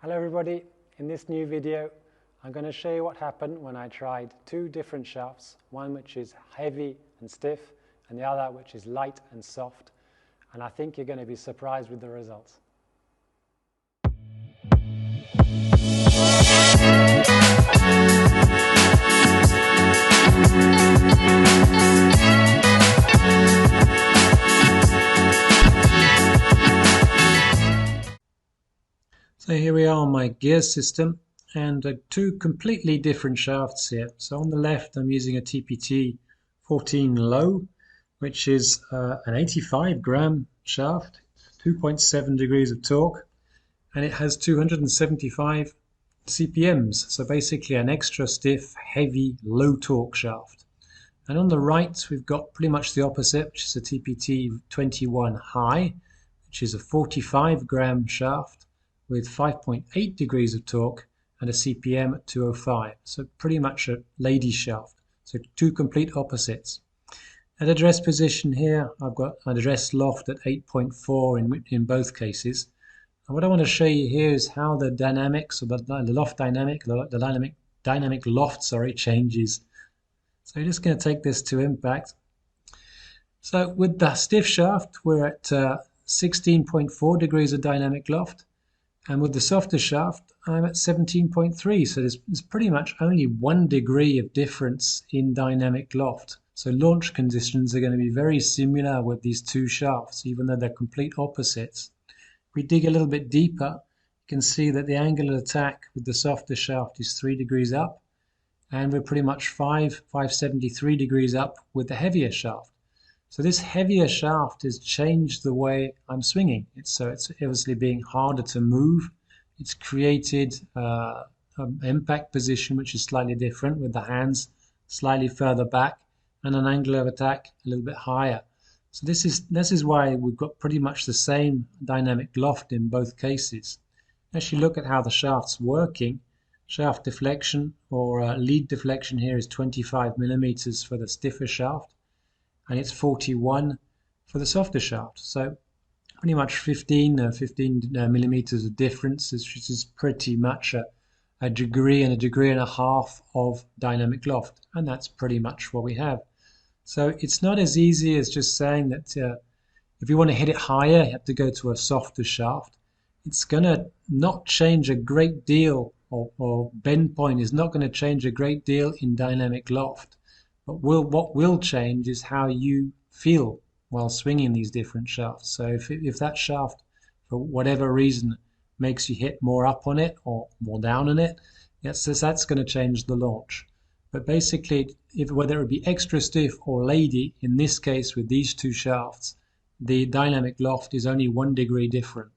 Hello everybody, in this new video I'm going to show you what happened when I tried two different shafts, one which is heavy and stiff and the other which is light and soft, and I think you're going to be surprised with the results. So here we are on my gear system, and two completely different shafts here. So on the left I'm using a TPT 14 low, which is an 85 gram shaft, 2.7 degrees of torque, and it has 275 CPMs, so basically an extra stiff, heavy, low torque shaft. And on the right we've got pretty much the opposite, which is a TPT 21 high, which is a 45 gram shaft with 5.8 degrees of torque and a CPM at 205. So pretty much a lady shaft. So two complete opposites. At address position here, I've got an address loft at 8.4 in both cases. And what I want to show you here is how the dynamics, or the loft dynamic, the dynamic loft, changes. So you're just going to take this to impact. So with the stiff shaft, we're at 16.4 degrees of dynamic loft. And with the softer shaft, I'm at 17.3, so there's pretty much only 1 degree of difference in dynamic loft. So launch conditions are going to be very similar with these two shafts, even though they're complete opposites. If we dig a little bit deeper, you can see that the angle of attack with the softer shaft is 3 degrees up, and we're pretty much 573 degrees up with the heavier shaft. So this heavier shaft has changed the way I'm swinging. It's obviously being harder to move. It's created an impact position which is slightly different, with the hands slightly further back and an angle of attack a little bit higher. So this is why we've got pretty much the same dynamic loft in both cases. As you look at how the shaft's working, shaft deflection or lead deflection here is 25 millimeters for the stiffer shaft, and it's 41 for the softer shaft. So pretty much 15 millimeters of difference, which is pretty much a degree and a half of dynamic loft, and that's pretty much what we have. So it's not as easy as just saying that if you want to hit it higher, you have to go to a softer shaft. It's going to not change a great deal, or bend point is not going to change a great deal in dynamic loft. But what will change is how you feel while swinging these different shafts. So if that shaft, for whatever reason, makes you hit more up on it or more down on it, that's going to change the launch. But basically, whether it be extra stiff or lady, in this case with these two shafts, the dynamic loft is only 1 degree different.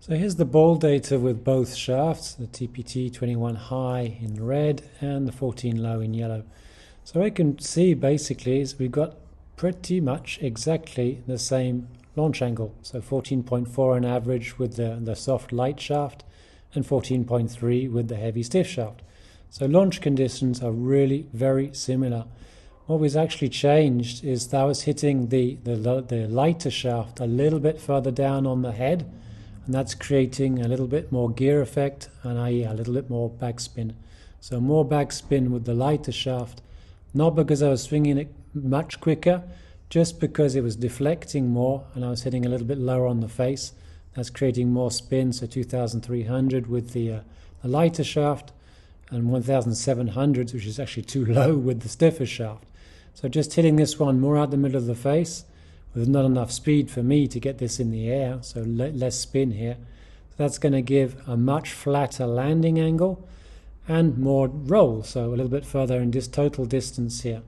So here's the ball data with both shafts, the TPT 21 high in red and the 14 low in yellow. So what I can see basically is we've got pretty much exactly the same launch angle. So 14.4 on average with the soft light shaft and 14.3 with the heavy stiff shaft. So launch conditions are really very similar. What was actually changed is that I was hitting the lighter shaft a little bit further down on the head, and that's creating a little bit more gear effect, and i.e. a little bit more backspin. So more backspin with the lighter shaft, not because I was swinging it much quicker, just because it was deflecting more and I was hitting a little bit lower on the face. That's creating more spin, so 2,300 with the lighter shaft and 1,700, which is actually too low with the stiffer shaft. So just hitting this one more out the middle of the face, with not enough speed for me to get this in the air, so less spin here. That's going to give a much flatter landing angle and more roll, so a little bit further in this total distance here.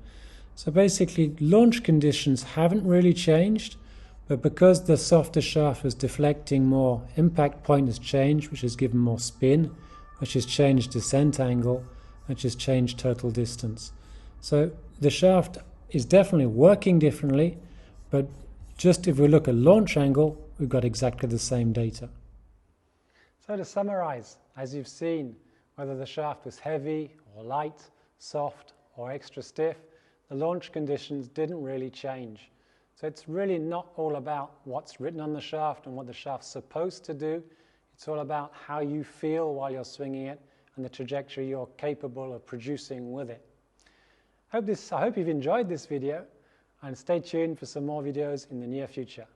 So basically launch conditions haven't really changed, but because the softer shaft was deflecting more, impact point has changed, which has given more spin, which has changed descent angle, which has changed total distance. So the shaft is definitely working differently, but just if we look at launch angle, we've got exactly the same data. So to summarize, as you've seen, whether the shaft was heavy or light, soft or extra stiff, the launch conditions didn't really change. So it's really not all about what's written on the shaft and what the shaft's supposed to do. It's all about how you feel while you're swinging it and the trajectory you're capable of producing with it. I hope you've enjoyed this video, and stay tuned for some more videos in the near future.